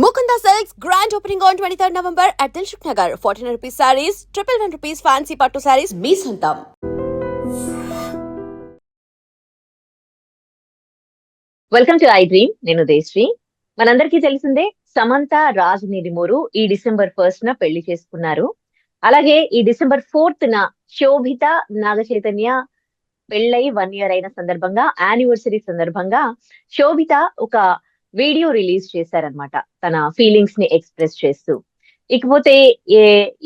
Mukunda Silks grand opening on 23rd November at Dilshuk Nagar. 1400 rupees sarees, 111 rupees fancy patto sarees, మీ సొంతం. Welcome to I dream. నేను దేశ్రీ. మనందరికీ తెలిసిందే, సమంత రాజ్ నిడిమూరు ఈ December 1st పెళ్లి చేసుకున్నారు. అలాగే ఈ December 4th శోభిత నాగ చైతన్య పెళ్ళై 1 year అయిన సందర్భంగా, యానివర్సరీ సందర్భంగా శోభిత ఒక వీడియో రిలీజ్ చేశారనమాట, తన ఫీలింగ్స్ ని ఎక్స్ప్రెస్ చేస్తూ. ఇకపోతే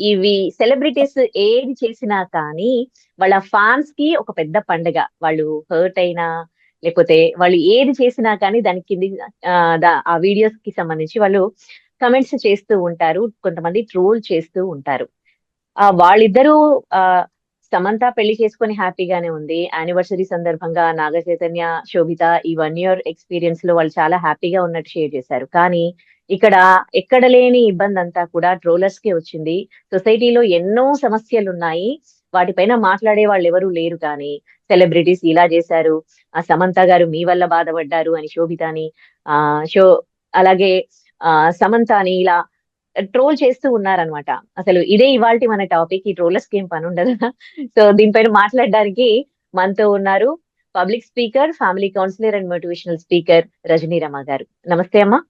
ఇవి సెలబ్రిటీస్ ఏది చేసినా కానీ వాళ్ళ ఫ్యాన్స్ కి ఒక పెద్ద పండగ. వాళ్ళు హర్ట్ అయినా లేకపోతే వాళ్ళు ఏది చేసినా కానీ దాని కింది ఆ వీడియోస్ కి సంబంధించి వాళ్ళు కమెంట్స్ చేస్తూ ఉంటారు, కొంతమంది ట్రోల్ చేస్తూ ఉంటారు. వాళ్ళిద్దరూ సమంత పెళ్లి చేసుకొని హ్యాపీగానే ఉంది. యానివర్సరీ సందర్భంగా నాగ చైతన్య శోభిత ఈ 1 year ఎక్స్పీరియన్స్ లో వాళ్ళు చాలా హ్యాపీగా ఉన్నట్టు షేర్ చేశారు. కానీ ఇక్కడ ఎక్కడ లేని ఇబ్బంది అంతా కూడా ట్రోలర్స్ కే వచ్చింది. సొసైటీలో ఎన్నో సమస్యలు ఉన్నాయి, వాటిపైన మాట్లాడే వాళ్ళు ఎవరు లేరు. కానీ సెలబ్రిటీస్ ఇలా చేశారు, సమంత గారు మీ వల్ల బాధపడ్డారు అని శోభితని అలాగే సమంతని ఇలా ట్రోల్ చేస్తూ ఉన్నారనమాట. అసలు ఇదే ఇవాల్టి మన టాపిక్. ఈ ట్రోలర్స్ కి ఏం పని ఉండదు. సో దీనిపైన మాట్లాడడానికి మనతో ఉన్నారు public speaker, family counsellor and motivational speaker Rajani Rama గారు. నమస్తే అమ్మా.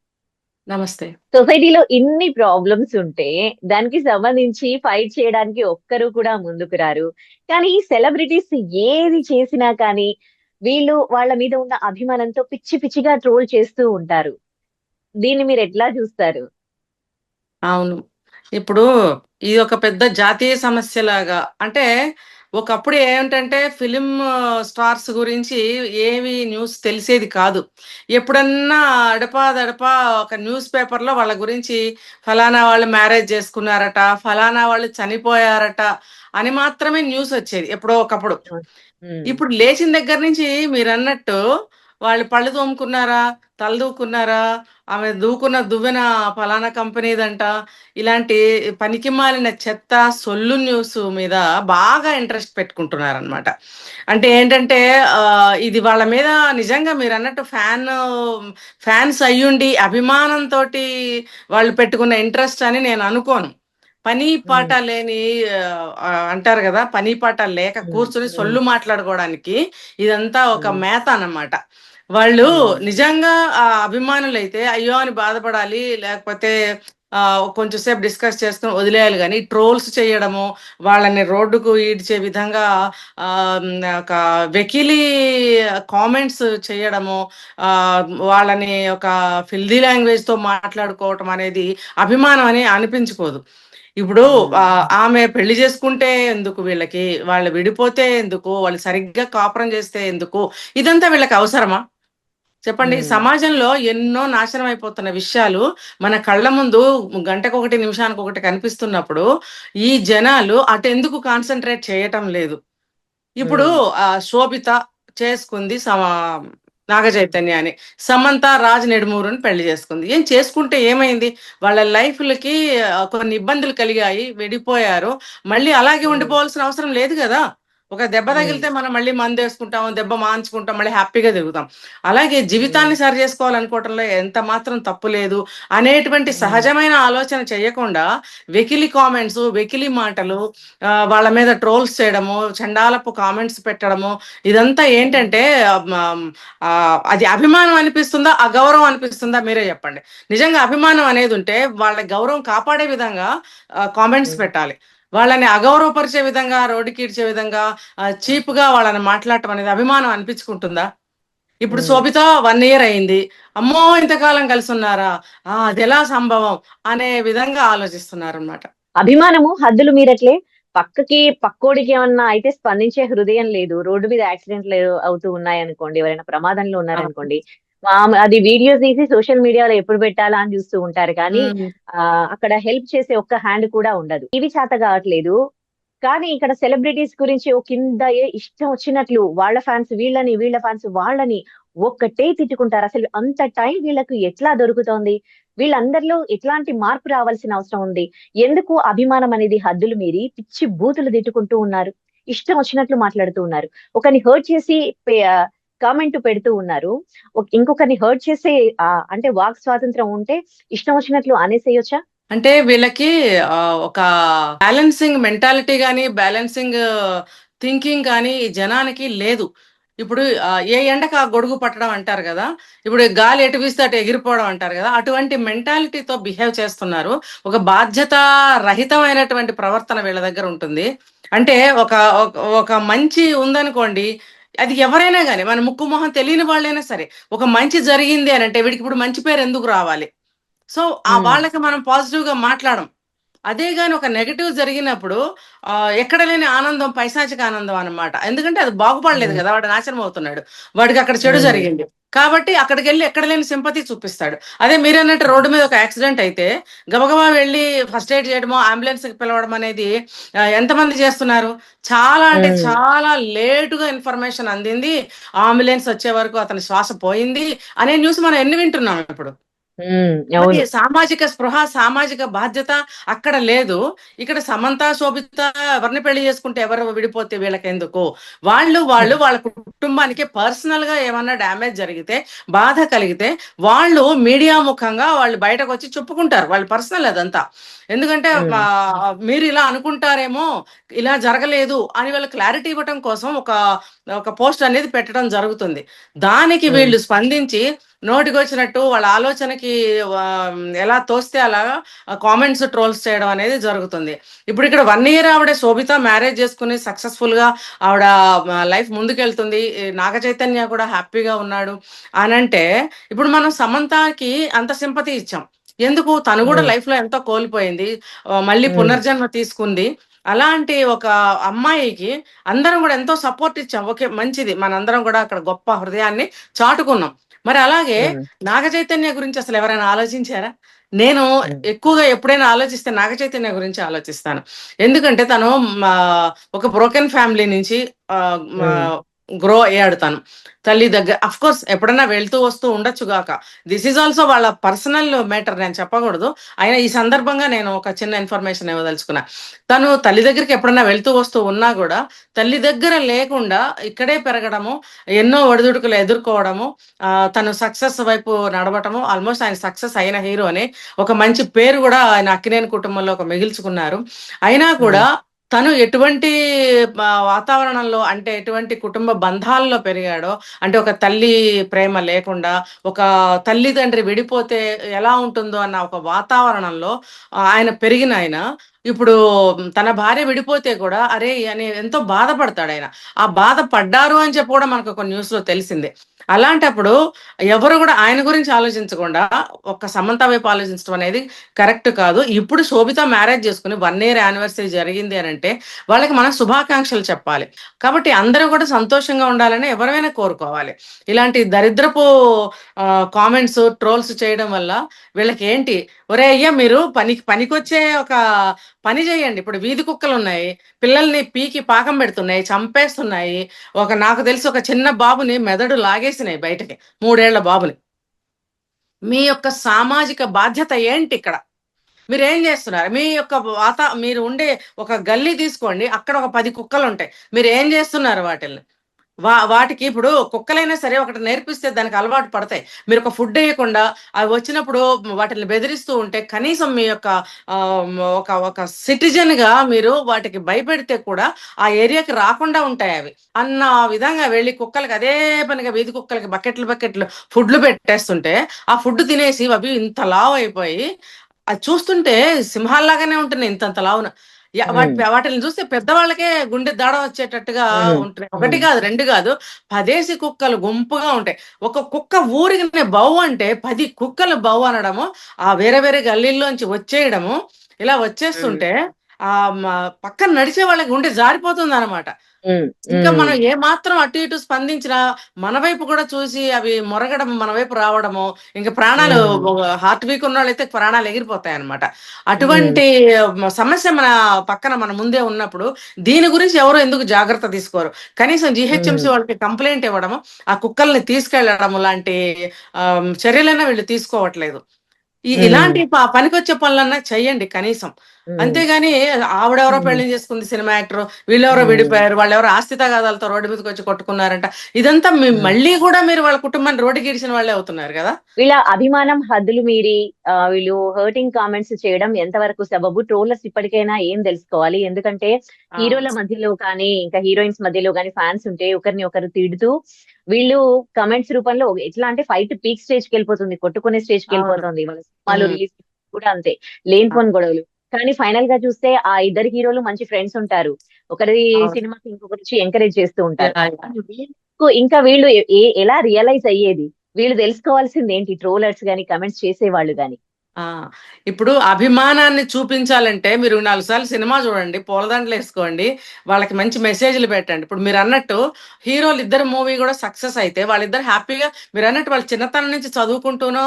నమస్తే. సొసైటీలో ఇన్ని ప్రాబ్లమ్స్ ఉంటే దానికి సంబంధించి ఫైట్ చేయడానికి ఒక్కరు కూడా ముందుకు రారు. కానీ సెలబ్రిటీస్ ఏది చేసినా కానీ వీళ్ళు వాళ్ళ మీద ఉన్న అభిమానంతో పిచ్చి పిచ్చిగా ట్రోల్ చేస్తూ ఉంటారు. దీన్ని మీరు ఎట్లా చూస్తారు? అవును, ఇప్పుడు ఇది ఒక పెద్ద జాతీయ సమస్యలాగా. అంటే ఒకప్పుడు ఏమిటంటే ఫిలిం స్టార్స్ గురించి ఏవి న్యూస్ తెలిసేది కాదు. ఎప్పుడన్నా అడపా ఒక న్యూస్ పేపర్లో వాళ్ళ గురించి ఫలానా వాళ్ళు మ్యారేజ్ చేసుకున్నారట, ఫలానా వాళ్ళు చనిపోయారట అని మాత్రమే న్యూస్ వచ్చేది ఎప్పుడో ఒకప్పుడు. ఇప్పుడు లేచిన దగ్గర నుంచి మీరు అన్నట్టు వాళ్ళు పళ్ళు తోముకున్నారా, తల దూకున్నారా, ఆమె దూకున్న దువ్వెన ఫలానా కంపెనీదంట, ఇలాంటి పనికి మాలిన చెత్త సొల్లు న్యూస్ మీద బాగా ఇంట్రెస్ట్ పెట్టుకుంటున్నారనమాట. అంటే ఏంటంటే ఇది వాళ్ళ మీద నిజంగా మీరు అన్నట్టు ఫ్యాన్స్ అయ్యుండి అభిమానంతో వాళ్ళు పెట్టుకున్న ఇంట్రెస్ట్ అని నేను అనుకోను. పని పాట లేని అంటారు కదా, పని పాట లేక కూర్చుని సొల్లు మాట్లాడుకోవడానికి ఇదంతా ఒక మేత అన్నమాట. వాళ్ళు నిజంగా ఆ అభిమానులైతే అయ్యో అని బాధపడాలి, లేకపోతే కొంచెం సేపు డిస్కస్ చేసుకుని వదిలేయాలి. కానీ ట్రోల్స్ చేయడము, వాళ్ళని రోడ్డుకు ఈడ్చే విధంగా ఒక వెకిలి కామెంట్స్ చేయడము, వాళ్ళని ఒక ఫిల్దీ లాంగ్వేజ్ తో మాట్లాడుకోవటం అనేది అభిమానం అని అనిపించుకోదు. ఇప్పుడు ఆమె పెళ్లి చేసుకుంటే ఎందుకు వీళ్ళకి, వాళ్ళు విడిపోతే ఎందుకు, వాళ్ళు సరిగ్గా కాపురం చేస్తే ఎందుకు, ఇదంతా వీళ్ళకి అవసరమా చెప్పండి? సమాజంలో ఎన్నో నాశనం అయిపోతున్న విషయాలు మన కళ్ళ ముందు గంటకొకటి నిమిషానికి ఒకటి కనిపిస్తున్నప్పుడు ఈ జనాలు అటెందుకు కాన్సన్ట్రేట్ చేయటం లేదు. ఇప్పుడు శోభిత చేసుకుంది నాగ చైతన్యాన్ని, సమంత రాజ్ నెడుమూరుని పెళ్లి చేసుకుంది. ఏం చేసుకుంటే ఏమైంది? వాళ్ళ లైఫ్లకి కొన్ని ఇబ్బందులు కలిగాయి, విడిపోయారు. మళ్ళీ అలాగే ఉండిపోవాల్సిన అవసరం లేదు కదా. ఒక దెబ్బ తగిలితే మనం మళ్ళీ మందు వేసుకుంటాం, దెబ్బ మాంచుకుంటాం, మళ్ళీ హ్యాపీగా తిరుగుతాం. అలాగే జీవితాన్ని సరి చేసుకోవాలనుకోవటంలో ఎంత మాత్రం తప్పు లేదు అనేటువంటి సహజమైన ఆలోచన చేయకుండా వెకిలి కామెంట్స్, వెకిలి మాటలు, వాళ్ళ మీద ట్రోల్స్ చేయడము, చండాలపు కామెంట్స్ పెట్టడము, ఇదంతా ఏంటంటే అది అభిమానం అనిపిస్తుందా, అగౌరవం అనిపిస్తుందా? మీరే చెప్పండి. నిజంగా అభిమానం అనేది ఉంటే వాళ్ళ గౌరవం కాపాడే విధంగా కామెంట్స్ పెట్టాలి. వాళ్ళని అగౌరవపరిచే విధంగా, రోడ్డుకి ఈడ్చే విధంగా, చీప్ గా వాళ్ళని మాట్లాడటం అనేది అభిమానం అనిపించుకుంటుందా? ఇప్పుడు శోభిత 1 year అయింది, అమ్మో ఇంతకాలం కలిసి ఉన్నారా, అది ఎలా సంభవం అనే విధంగా ఆలోచిస్తున్నారు అన్నమాట. అభిమానము హద్దులు మీరట్లే. పక్కోడికి ఏమన్నా అయితే స్పందించే హృదయం లేదు. రోడ్డు మీద యాక్సిడెంట్లు అవుతూ ఉన్నాయనుకోండి, ఎవరైనా ప్రమాదంలో ఉన్నారనుకోండి, అది వీడియోస్ తీసి సోషల్ మీడియాలో ఎప్పుడు పెట్టాలా అని చూస్తూ ఉంటారు. కానీ అక్కడ హెల్ప్ చేసే ఒక్క హ్యాండ్ కూడా ఉండదు. ఇవి చేత కావట్లేదు. కానీ ఇక్కడ సెలబ్రిటీస్ గురించి ఓ కింద ఇష్టం వచ్చినట్లు వాళ్ళ ఫ్యాన్స్ వీళ్ళని, వీళ్ళ ఫ్యాన్స్ వాళ్ళని ఒక్కటే తిట్టుకుంటారు. అసలు అంత టైం వీళ్ళకు ఎట్లా దొరుకుతోంది? వీళ్ళందరిలో ఎట్లాంటి మార్పు రావాల్సిన అవసరం ఉంది? ఎందుకు అభిమానం అనేది హద్దులు మీరి పిచ్చి బూతులు తిట్టుకుంటూ ఉన్నారు, ఇష్టం వచ్చినట్లు మాట్లాడుతూ ఉన్నారు? ఒకరిని హర్ట్ చేసి కామెంట్ పెడుతూ ఉన్నారు. ఇంకొకరిని హర్ట్ చేసే అంటే వాక్ స్వాతంత్రం ఉంటే ఇష్టం వచ్చినట్లు అనేసేయొచ్చా? అంటే వీళ్ళకి ఒక బ్యాలెన్సింగ్ మెంటాలిటీ కానీ బ్యాలెన్సింగ్ థింకింగ్ కానీ ఈ జనానికి లేదు. ఇప్పుడు ఏ ఎండకు ఆ గొడుగు పట్టడం అంటారు కదా, ఇప్పుడు గాలి ఎటు వీస్తే అటు ఎగిరిపోవడం అంటారు కదా, అటువంటి మెంటాలిటీతో బిహేవ్ చేస్తున్నారు. ఒక బాధ్యత రహితమైనటువంటి ప్రవర్తన వీళ్ళ దగ్గర ఉంటుంది. అంటే ఒక ఒక మంచి ఉందనుకోండి, అది ఎవరైనా కానీ మన ముక్కు మొహం తెలియని వాళ్ళైనా సరే, ఒక మంచి జరిగింది అని అంటే వీడికి ఇప్పుడు మంచి పేరు ఎందుకు రావాలి? సో వాళ్ళకి మనం పాజిటివ్ గా మాట్లాడం. అదే గాని ఒక నెగటివ్ జరిగినప్పుడు ఎక్కడ లేని ఆనందం పైశాచిక ఆనందం అన్నమాట. ఎందుకంటే అది బాగుపడలేదు కదా, వాడు నాశనం అవుతున్నాడు, వాడికి అక్కడ చెడు జరిగింది కాబట్టి అక్కడికి వెళ్ళి ఎక్కడ లేని సింపతి చూపిస్తాడు. అదే మీరన్నట్టు రోడ్డు మీద ఒక యాక్సిడెంట్ అయితే గబగబా వెళ్ళి ఫస్ట్ ఎయిడ్ చేయడమో అంబులెన్స్ పిలవడం అనేది ఎంతమంది చేస్తున్నారు? చాలా అంటే చాలా లేటుగా ఇన్ఫర్మేషన్ అందింది, అంబులెన్స్ వచ్చే వరకు అతని శ్వాస పోయింది అనే న్యూస్ మనం ఎన్ని వింటున్నాం ఇప్పుడు. అది సామాజిక స్పృహ, సామాజిక బాధ్యత అక్కడ లేదు. ఇక్కడ సమంత శోభిత ఎవరిని పెళ్లి చేసుకుంటే ఎవరు విడిపోతే వీళ్ళకెందుకు? వాళ్ళు వాళ్ళ కుటుంబానికి పర్సనల్ గా ఏమన్నా డ్యామేజ్ జరిగితే, బాధ కలిగితే వాళ్ళు మీడియా ముఖంగా వాళ్ళు బయటకు వచ్చి చెప్పుకుంటారు. వాళ్ళు పర్సనల్ అదంతా. ఎందుకంటే మీరు ఇలా అనుకుంటారేమో, ఇలా జరగలేదు అని వాళ్ళు క్లారిటీ ఇవ్వటం కోసం ఒక పోస్ట్ అనేది పెట్టడం జరుగుతుంది. దానికి వీళ్ళు స్పందించి నోటికి వచ్చినట్టు వాళ్ళ ఆలోచనకి ఎలా తోస్తే అలా కామెంట్స్ ట్రోల్స్ చేయడం అనేది జరుగుతుంది. ఇప్పుడు ఇక్కడ 1 year ఆవిడ శోభిత మ్యారేజ్ చేసుకుని సక్సెస్ఫుల్ గా ఆవిడ లైఫ్ ముందుకెళ్తుంది, నాగ చైతన్య కూడా హ్యాపీగా ఉన్నాడు అని అంటే, ఇప్పుడు మనం సమంతకి అంత సింపతి ఇచ్చాం ఎందుకు? తను కూడా లైఫ్ లో ఎంతో కోల్పోయింది, మళ్ళీ పునర్జన్మ తీసుకుంది. అలాంటి ఒక అమ్మాయికి అందరం కూడా ఎంతో సపోర్ట్ ఇచ్చాం. ఓకే మంచిది, మనందరం కూడా అక్కడ గొప్ప హృదయాన్ని చాటుకున్నాం. మరి అలాగే నాగ చైతన్య గురించి అసలు ఎవరైనా ఆలోచించారా? నేను ఎక్కువగా ఎప్పుడైనా ఆలోచిస్తే నాగ చైతన్య గురించి ఆలోచిస్తాను. ఎందుకంటే తను ఒక బ్రోకెన్ ఫ్యామిలీ నుంచి గ్రో అయ్యాడు. తను తల్లి దగ్గర అఫ్ కోర్స్ ఎప్పుడైనా వెళ్తూ వస్తూ ఉండొచ్చు గాక, దిస్ ఈజ్ ఆల్సో వాళ్ళ పర్సనల్ మ్యాటర్, నేను చెప్పకూడదు. అయినా ఈ సందర్భంగా నేను ఒక చిన్న ఇన్ఫర్మేషన్ ఇవ్వదలుచుకున్నా. తను తల్లి దగ్గరికి ఎప్పుడైనా వెళ్తూ వస్తూ ఉన్నా కూడా తల్లి దగ్గర లేకుండా ఇక్కడే పెరగడము, ఎన్నో ఒడిదుడుకులు ఎదుర్కోవడము, తను సక్సెస్ వైపు నడవటము, ఆల్మోస్ట్ ఆయన సక్సెస్ అయిన హీరో అని ఒక మంచి పేరు కూడా ఆయన అక్కినేని కుటుంబంలో ఒక మిగిల్చుకున్నారు. అయినా కూడా తను ఎటువంటి వాతావరణంలో అంటే ఎటువంటి కుటుంబ బంధాల్లో పెరిగాడో, అంటే ఒక తల్లి ప్రేమ లేకుండా, ఒక తల్లిదండ్రి విడిపోతే ఎలా ఉంటుందో అన్న ఒక వాతావరణంలో ఆయన పెరిగిన ఆయన ఇప్పుడు తన భార్య విడిపోతే కూడా అరే అని ఎంతో బాధపడతాడు ఆయన. ఆ బాధ పడ్డారు అని చెప్పి కూడా మనకు ఒక న్యూస్ లో తెలిసిందే. అలాంటప్పుడు ఎవరు కూడా ఆయన గురించి ఆలోచించకుండా ఒక సమంత వైపు ఆలోచించడం అనేది కరెక్ట్ కాదు. ఇప్పుడు శోభిత మ్యారేజ్ చేసుకుని 1 year యానివర్సరీ జరిగింది అని అంటే వాళ్ళకి మనం శుభాకాంక్షలు చెప్పాలి. కాబట్టి అందరూ కూడా సంతోషంగా ఉండాలని ఎవరైనా కోరుకోవాలి. ఇలాంటి దరిద్రపు కామెంట్స్ ట్రోల్స్ చేయడం వల్ల వీళ్ళకి ఏంటి, ఒరే అయ్యా మీరు పనికొచ్చే ఒక పని చేయండి. ఇప్పుడు వీధి కుక్కలు ఉన్నాయి, పిల్లల్ని పీకి పాకం పెడుతున్నాయి, చంపేస్తున్నాయి. నాకు తెలిసి ఒక చిన్న బాబుని మెదడు లాగేసినాయి బయటకి, 3 ఏళ్ల బాబుని. మీ యొక్క సామాజిక బాధ్యత ఏంటి ఇక్కడ? మీరు ఏం చేస్తున్నారు? మీ యొక్క మీరు ఉండే ఒక గల్లీ తీసుకోండి, అక్కడ ఒక 10 కుక్కలు ఉంటాయి. మీరు ఏం చేస్తున్నారు వాటిల్ని? వాటికి ఇప్పుడు కుక్కలైనా సరే ఒకటి నేర్పిస్తే దానికి అలవాటు పడతాయి. మీరు ఒక ఫుడ్ వేయకుండా అవి వచ్చినప్పుడు వాటిని బెదిరిస్తూ ఉంటే కనీసం మీ యొక్క ఒక సిటిజన్ గా మీరు వాటికి భయపెడితే కూడా ఆ ఏరియాకి రాకుండా ఉంటాయి అవి అన్న విధంగా వెళ్ళి కుక్కలకి అదే పనిగా వీధి కుక్కలకి బకెట్లు ఫుడ్లు పెట్టేస్తుంటే ఆ ఫుడ్ తినేసి అవి ఇంత లావు అయిపోయి అది చూస్తుంటే సింహాల్లాగానే ఉంటున్నాయి, ఇంతంత లావున. వాటిని చూస్తే పెద్దవాళ్ళకే గుండె దాడ వచ్చేటట్టుగా ఉంటున్నాయి. 1 కాదు 2 కాదు, 10 కుక్కలు గుంపుగా ఉంటాయి. ఒక కుక్క ఊరికి బౌ అంటే 10 కుక్కలు బౌ అనడము, ఆ వేరే వేరే గల్లీల్లోంచి వచ్చేయడము, ఇలా వచ్చేస్తుంటే ఆ పక్కన నడిచే వాళ్ళకి గుండె జారిపోతుంది అనమాట. ఇంకా మనం ఏ మాత్రం అటు ఇటు స్పందించినా మన వైపు కూడా చూసి అవి మొరగడం, మన వైపు రావడము, ఇంకా ప్రాణాలు హార్ట్ వీక్ ఉన్న వాళ్ళైతే ప్రాణాలు ఎగిరిపోతాయి అనమాట. అటువంటి సమస్య మన ముందే ఉన్నప్పుడు దీని గురించి ఎవరు ఎందుకు జాగ్రత్త తీసుకోరు? కనీసం జిహెచ్ఎంసీ వాళ్ళకి కంప్లైంట్ ఇవ్వడము, ఆ కుక్కల్ని తీసుకెళ్లడము లాంటి చర్యలైనా వీళ్ళు తీసుకోవట్లేదు. ఇలాంటి పనికొచ్చే పనులన్నా చెయ్యండి కనీసం. అంతేగాని ఆవిడెవరో పెళ్లి చేసుకుంది సినిమా యాక్టర్, వీళ్ళెవరో విడిపోయారు, వాళ్ళెవరో ఆస్తి తగాదాలతో రోడ్డు మీదకి వచ్చి కొట్టుకున్నారంట. ఇదంతా మళ్ళీ కూడా మీరు వాళ్ళ కుటుంబాన్ని రోడ్డుకి ఈడ్చిన వాళ్ళే అవుతున్నారు కదా. వీళ్ళ అభిమానం హద్దులు మీరి వీళ్ళు హర్టింగ్ కామెంట్స్ చేయడం ఎంతవరకు సబబు? ట్రోలర్స్ ఇప్పటికైనా ఏం తెలుసుకోవాలి? ఎందుకంటే హీరోల మధ్యలో కానీ ఇంకా హీరోయిన్స్ మధ్యలో కానీ ఫ్యాన్స్ ఉంటే ఒకరిని ఒకరు తిడుతూ వీళ్ళు కమెంట్స్ రూపంలో ఎట్లా అంటే ఫైట్ పీక్ స్టేజ్ కి వెళ్ళిపోతుంది, కొట్టుకునే స్టేజ్ కి వెళ్ళిపోతుంది. వాళ్ళ సినిమాలు రిలీజ్ కూడా అంతే, లేనిపోని గొడవలు. కానీ ఫైనల్ గా చూస్తే ఆ ఇద్దరు హీరోలు మంచి ఫ్రెండ్స్ ఉంటారు, ఒకరి సినిమాకి ఇంకొకరు వచ్చి ఎంకరేజ్ చేస్తూ ఉంటారు. ఇంకా వీళ్ళు ఎలా రియలైజ్ అయ్యేది? వీళ్ళు తెలుసుకోవాల్సింది ఏంటి? ట్రోలర్స్ గాని, కమెంట్స్ చేసేవాళ్ళు గాని. ఇప్పుడు అభిమానాన్ని చూపించాలంటే మీరు 4 సార్లు సినిమా చూడండి, పూలదండలు వేసుకోండి, వాళ్ళకి మంచి మెసేజ్లు పెట్టండి. ఇప్పుడు మీరు అన్నట్టు హీరోలు ఇద్దరు మూవీ కూడా సక్సెస్ అయితే వాళ్ళిద్దరు హ్యాపీగా, మీరు అన్నట్టు వాళ్ళు చిన్నతనం నుంచి చదువుకుంటూనో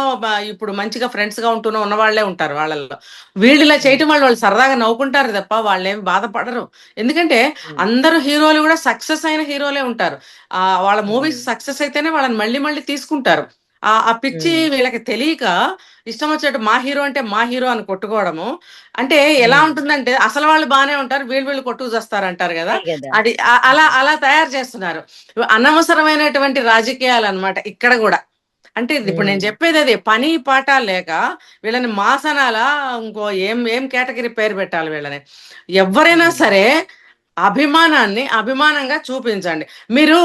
ఇప్పుడు మంచిగా ఫ్రెండ్స్ గా ఉంటూనో ఉన్న వాళ్ళే ఉంటారు. వాళ్ళల్లో వీళ్ళు ఇలా చేయటం వాళ్ళు సరదాగా నవ్వుకుంటారు తప్ప వాళ్ళేమి బాధపడరు. ఎందుకంటే అందరూ హీరోలు కూడా సక్సెస్ అయిన హీరోలే ఉంటారు. వాళ్ళ మూవీస్ సక్సెస్ అయితేనే వాళ్ళని మళ్ళీ మళ్ళీ తీసుకుంటారు. ఆ పిచ్చి వీళ్ళకి తెలియక ఇష్టం వచ్చినట్టు మా హీరో అంటే మా హీరో అని కొట్టుకోవడము అంటే ఎలా ఉంటుందంటే, అసలు వాళ్ళు బాగానే ఉంటారు, వీళ్ళు కొట్టుకు చేస్తారు అంటారు కదా. అది అలా అలా తయారు చేస్తున్నారు. అనవసరమైనటువంటి రాజకీయాలు అన్నమాట ఇక్కడ కూడా. అంటే ఇప్పుడు నేను చెప్పేది అదే, పని పాట లేక వీళ్ళని మాసనాలా ఇంకో ఏం కేటగిరీ పేరు పెట్టాలి వీళ్ళని. ఎవరైనా సరే అభిమానాన్ని అభిమానంగా చూపించండి. మీరు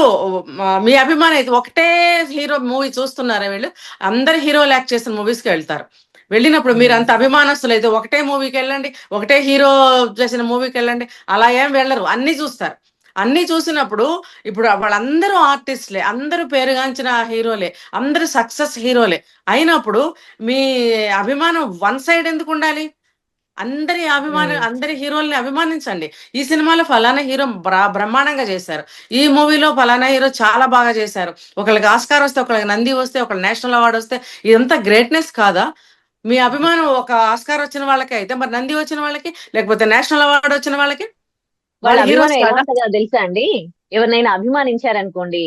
మీ అభిమానం అయితే ఒకటే హీరో మూవీ చూస్తున్నారా, వీళ్ళు అందరు హీరోలు యాక్ట్ చేసిన మూవీస్కి వెళ్తారు. వెళ్ళినప్పుడు మీరు అంత అభిమానస్తులు అయితే ఒకటే మూవీకి వెళ్ళండి, ఒకటే హీరో చేసిన మూవీకి వెళ్ళండి. అలా ఏం వెళ్ళరు, అన్ని చూస్తారు. అన్ని చూసినప్పుడు ఇప్పుడు వాళ్ళందరూ ఆర్టిస్ట్లే, అందరూ పేరుగాంచిన హీరోలే, అందరూ సక్సెస్ హీరోలే అయినప్పుడు మీ అభిమానం వన్ సైడ్ ఎందుకు ఉండాలి? అందరి హీరోల్ని అభిమానించండి. ఈ సినిమాలో ఫలానా హీరో బ్రహ్మాండంగా చేశారు, ఈ మూవీలో ఫలానా హీరో చాలా బాగా చేశారు. ఒకళ్ళకి ఆస్కార్ వస్తే, ఒకళ్ళకి నంది వస్తే, ఒకళ్ళకి నేషనల్ అవార్డు వస్తే ఇదంతా గ్రేట్నెస్ కాదా? మీ అభిమానం ఒక ఆస్కార్ వచ్చిన వాళ్ళకి అయితే మరి నంది వచ్చిన వాళ్ళకి, లేకపోతే నేషనల్ అవార్డు వచ్చిన వాళ్ళకి వాళ్ళ అభిమానం ఎలా ఉంటుందో తెలుసా అండి? ఎవరినైనా అభిమానించారనుకోండి,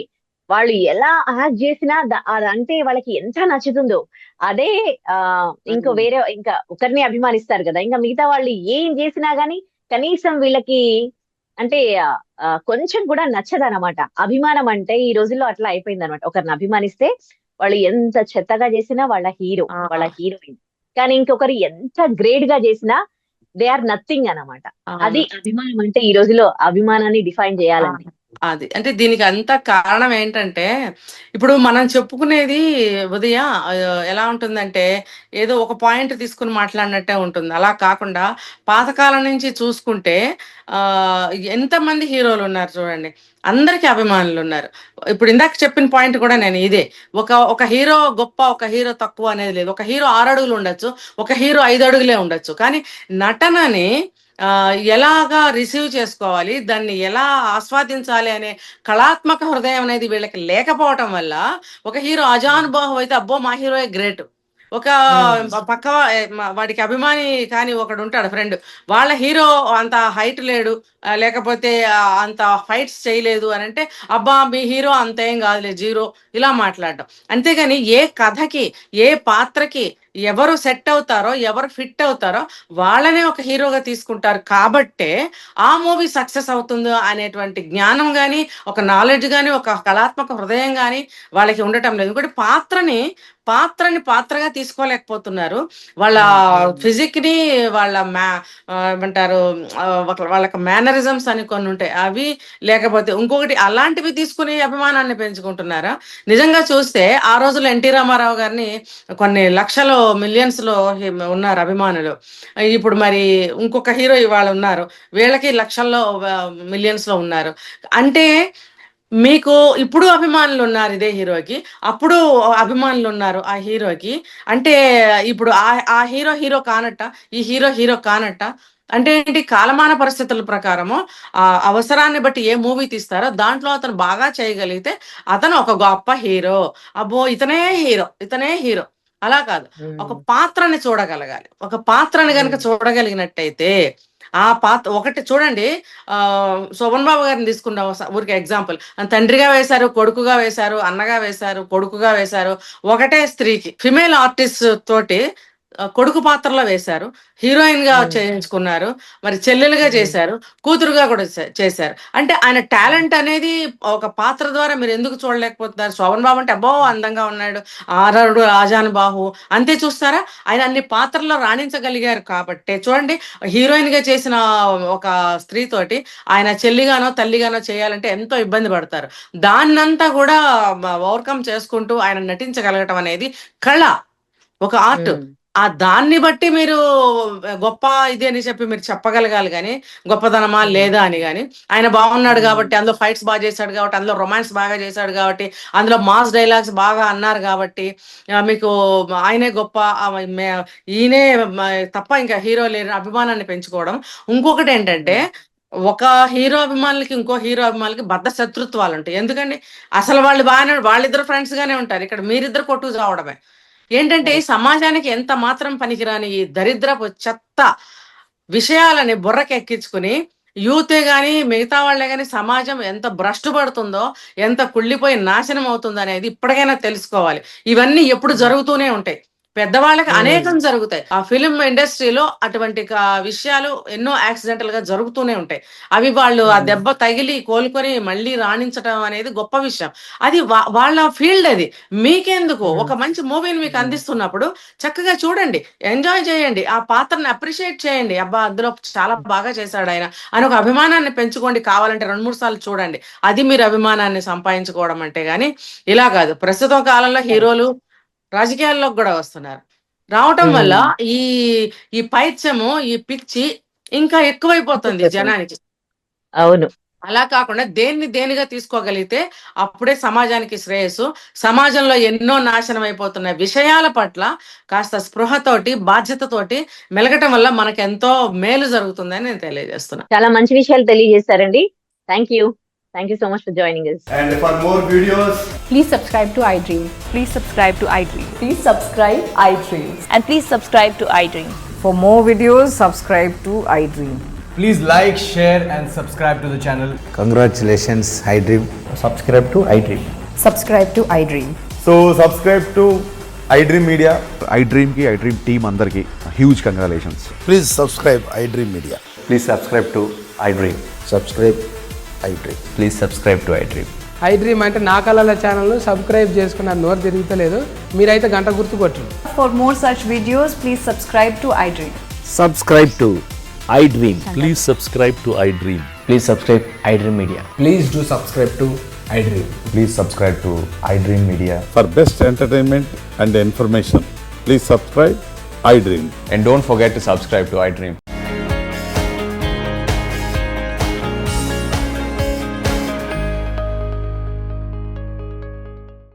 వాళ్ళు ఎలా యాక్ట్ చేసినా అదంటే వాళ్ళకి ఎంత నచ్చుతుందో అదే. ఇంకో వేరే ఇంకా ఒకరిని అభిమానిస్తారు కదా, ఇంకా మిగతా వాళ్ళు ఏం చేసినా గానీ కనీసం వీళ్ళకి అంటే కొంచెం కూడా నచ్చదన్నమాట. అభిమానం అంటే ఈ రోజుల్లో అట్లా అయిపోయింది అనమాట. ఒకరిని అభిమానిస్తే వాళ్ళు ఎంత చెత్తగా చేసినా వాళ్ళ హీరో, వాళ్ళ హీరోయిన్. కానీ ఇంకొకరు ఎంత గ్రేట్ గా చేసినా దే ఆర్ నథింగ్ అన్నమాట. అది అభిమానం అంటే ఈ రోజులో అభిమానాన్ని డిఫైన్ చేయాలండి. అది అంటే దీనికి అంత కారణం ఏంటంటే, ఇప్పుడు మనం చెప్పుకునేది ఉదయ ఎలా ఉంటుందంటే ఏదో ఒక పాయింట్ తీసుకుని మాట్లాడినట్టే ఉంటుంది. అలా కాకుండా పాతకాలం నుంచి చూసుకుంటే ఎంతమంది హీరోలు ఉన్నారు చూడండి, అందరికి అభిమానులు ఉన్నారు. ఇప్పుడు ఇందాక చెప్పిన పాయింట్ కూడా నేను ఇదే, ఒక హీరో గొప్ప, ఒక హీరో తక్కువ అనేది లేదు. ఒక హీరో 6 అడుగులు ఉండొచ్చు, ఒక హీరో 5 అడుగులే ఉండొచ్చు. కానీ నటనని ఎలాగా రిసీవ్ చేసుకోవాలి, దాన్ని ఎలా ఆస్వాదించాలి అనే కళాత్మక హృదయం అనేది వీళ్ళకి లేకపోవటం వల్ల ఒక హీరో అజానుబాహు అయితే అబ్బో మా హీరోయే గ్రేట్, ఒక పక్క వాడికి అభిమాని కానీ ఒకడు ఉంటాడు ఫ్రెండ్, వాళ్ళ హీరో అంత హైట్ లేడు, లేకపోతే అంత ఫైట్స్ చేయలేదు అని అంటే అబ్బా మీ హీరో అంతేం కాదులే జీరో, ఇలా మాట్లాడటం. అంతేగాని ఏ కథకి, ఏ పాత్రకి ఎవరు సెట్ అవుతారో, ఎవరు ఫిట్ అవుతారో వాళ్ళనే ఒక హీరోగా తీసుకుంటారు. కాబట్టే ఆ మూవీ సక్సెస్ అవుతుందో అనేటువంటి జ్ఞానం కానీ, ఒక నాలెడ్జ్ కానీ, ఒక కళాత్మక హృదయం కానీ వాళ్ళకి ఉండటం లేదు. ఇంకోటి పాత్రగా తీసుకోలేకపోతున్నారు. వాళ్ళ ఫిజిక్ ని, వాళ్ళ ఏమంటారు వాళ్ళకి మేనరిజమ్స్ అని కొన్ని ఉంటాయి, అవి లేకపోతే ఇంకొకటి అలాంటివి తీసుకుని అభిమానాన్ని పెంచుకుంటున్నారా? నిజంగా చూస్తే ఆ రోజుల్లో ఎన్టీ రామారావు గారిని కొన్ని లక్షలు, మిలియన్స్ లో ఉన్నారు అభిమానులు. ఇప్పుడు మరి ఇంకొక హీరో ఇవాళ ఉన్నారు, వీళ్ళకి లక్షల్లో మిలియన్స్ లో ఉన్నారు. అంటే మీకు ఇప్పుడు అభిమానులు ఉన్నారు ఇదే హీరోకి, అప్పుడు అభిమానులు ఉన్నారు ఆ హీరోకి. అంటే ఇప్పుడు ఆ హీరో కానట్ట, ఈ హీరో కానట్ట. అంటే ఏంటి, కాలమాన పరిస్థితుల ప్రకారము ఆ అవసరాన్ని బట్టి ఏ మూవీ తీస్తారో దాంట్లో అతను బాగా చేయగలిగితే అతను ఒక గొప్ప హీరో. అబ్బో ఇతనే హీరో అలా కాదు, ఒక పాత్రని చూడగలగాలి. ఒక పాత్రని కనుక చూడగలిగినట్టయితే ఆ పాత్ర ఒకటి చూడండి, శోభన్ బాబు గారిని తీసుకున్నాం ఊరికి ఎగ్జాంపుల్. తండ్రిగా వేశారు, కొడుకుగా వేశారు, అన్నగా వేశారు, కొడుకుగా వేశారు. ఒకటే స్త్రీకి, ఫిమేల్ ఆర్టిస్ట్ తోటి కొడుకు పాత్రలో వేశారు, హీరోయిన్ గా చేయించుకున్నారు, మరి చెల్లెలుగా చేశారు, కూతురుగా కూడా చేశారు. అంటే ఆయన టాలెంట్ అనేది ఒక పాత్ర ద్వారా మీరు ఎందుకు చూడలేకపోతున్నారు? శోభన్ బాబు అంటే అబ్బో అందంగా ఉన్నాడు, ఆరడు ఆజాను బాహు అంతే చూస్తారా? ఆయన అన్ని పాత్రల్లో రాణించగలిగారు కాబట్టి చూడండి, హీరోయిన్ గా చేసిన ఒక స్త్రీతోటి ఆయన చెల్లిగానో తల్లిగానో చేయాలంటే ఎంతో ఇబ్బంది పడతారు. దాన్నంతా కూడా ఓవర్కమ్ చేసుకుంటూ ఆయన నటించగలగటం అనేది కళ, ఒక ఆర్ట్. ఆ దాన్ని బట్టి మీరు గొప్ప ఇది అని చెప్పి మీరు చెప్పగలగాలి కానీ గొప్పతనమా లేదా అని. కానీ ఆయన బాగున్నాడు కాబట్టి, అందులో ఫైట్స్ బాగా చేశాడు కాబట్టి, అందులో రొమాన్స్ బాగా చేశాడు కాబట్టి, అందులో మాస్ డైలాగ్స్ బాగా అన్నారు కాబట్టి మీకు ఆయనే గొప్ప, ఈయనే తప్ప ఇంకా హీరో లేని అభిమానాన్ని పెంచుకోవడం. ఇంకొకటి ఏంటంటే, ఒక హీరో అభిమానులకి ఇంకో హీరో అభిమానులకి బద్ద శత్రుత్వాలు ఉంటాయి. ఎందుకండి, అసలు వాళ్ళు బాగానే వాళ్ళిద్దరు ఫ్రెండ్స్ గానే ఉంటారు, ఇక్కడ మీరిద్దరు కొట్టు చావడమే. ఏంటంటే ఈ సమాజానికి ఎంత మాత్రం పనికిరాని ఈ దరిద్రపు చెత్త విషయాలని బుర్రకెక్కించుకుని యూతే గాని మిగతా వాళ్ళే గాని సమాజం ఎంత భ్రష్టు పడుతుందో, ఎంత కుళ్ళిపోయి నాశనం అవుతుందో అనేది ఇప్పటికైనా తెలుసుకోవాలి. ఇవన్నీ ఎప్పుడు జరుగుతూనే ఉంటాయి, పెద్దవాళ్ళకి అనేకం జరుగుతాయి. ఆ ఫిలిం ఇండస్ట్రీలో అటువంటి విషయాలు ఎన్నో యాక్సిడెంటల్ గా జరుగుతూనే ఉంటాయి. అవి వాళ్ళు ఆ దెబ్బ తగిలి కోలుకొని మళ్ళీ రాణించడం అనేది గొప్ప విషయం. అది వాళ్ళ ఫీల్డ్. అది మీకెందుకు? ఒక మంచి మూవీని మీకు అందిస్తున్నప్పుడు చక్కగా చూడండి, ఎంజాయ్ చేయండి, ఆ పాత్రని అప్రిషియేట్ చేయండి. అబ్బా అందులో చాలా బాగా చేశాడు ఆయన అని ఒక అభిమానాన్ని పెంచుకోండి. కావాలంటే 2-3 సార్లు చూడండి, అది మీరు అభిమానాన్ని సంపాదించుకోవడం అంటే. గాని ఇలా కాదు. ప్రస్తుతం కాలంలో హీరోలు రాజకీయాల్లోకి కూడా వస్తున్నారు. రావటం వల్ల ఈ ఈ పైత్యము, ఈ పిచ్చి ఇంకా ఎక్కువైపోతుంది జనానికి. అవును. అలా కాకుండా దేనిగా తీసుకోగలిగితే అప్పుడే సమాజానికి శ్రేయస్సు. సమాజంలో ఎన్నో నాశనం అయిపోతున్న విషయాల పట్ల కాస్త స్పృహతోటి, బాధ్యతతోటి మెలగటం వల్ల మనకు ఎంతో మేలు జరుగుతుందని నేను తెలియజేస్తున్నా. చాలా మంచి విషయాలు తెలియజేశారండి. Thank you so much for joining us. And for more videos, Please subscribe to iDream. Please subscribe to iDream. Please subscribe iDream. And please subscribe to iDream. For more videos, subscribe to iDream. please like, share and subscribe to the channel. Congratulations, iDream. Subscribe to iDream. Subscribe to iDream. So subscribe to iDream Media. iDream ki iDream team andarki huge congratulations. Please subscribe iDream Media. Please subscribe to iDream. Subscribe iDream. Please subscribe to iDream. iDream అంటే నా కళల ఛానల్ను subscribe చేసుకున్న నోరు తిరుగుతలేదు, మీరైతే గంట గుర్తు కొట్టండి. For more such videos, please subscribe to iDream. Subscribe to iDream. Please subscribe to iDream. Please subscribe iDream Media. Please do subscribe to iDream. Please subscribe to iDream Media. For best entertainment and information, please subscribe iDream. And don't forget to subscribe to iDream.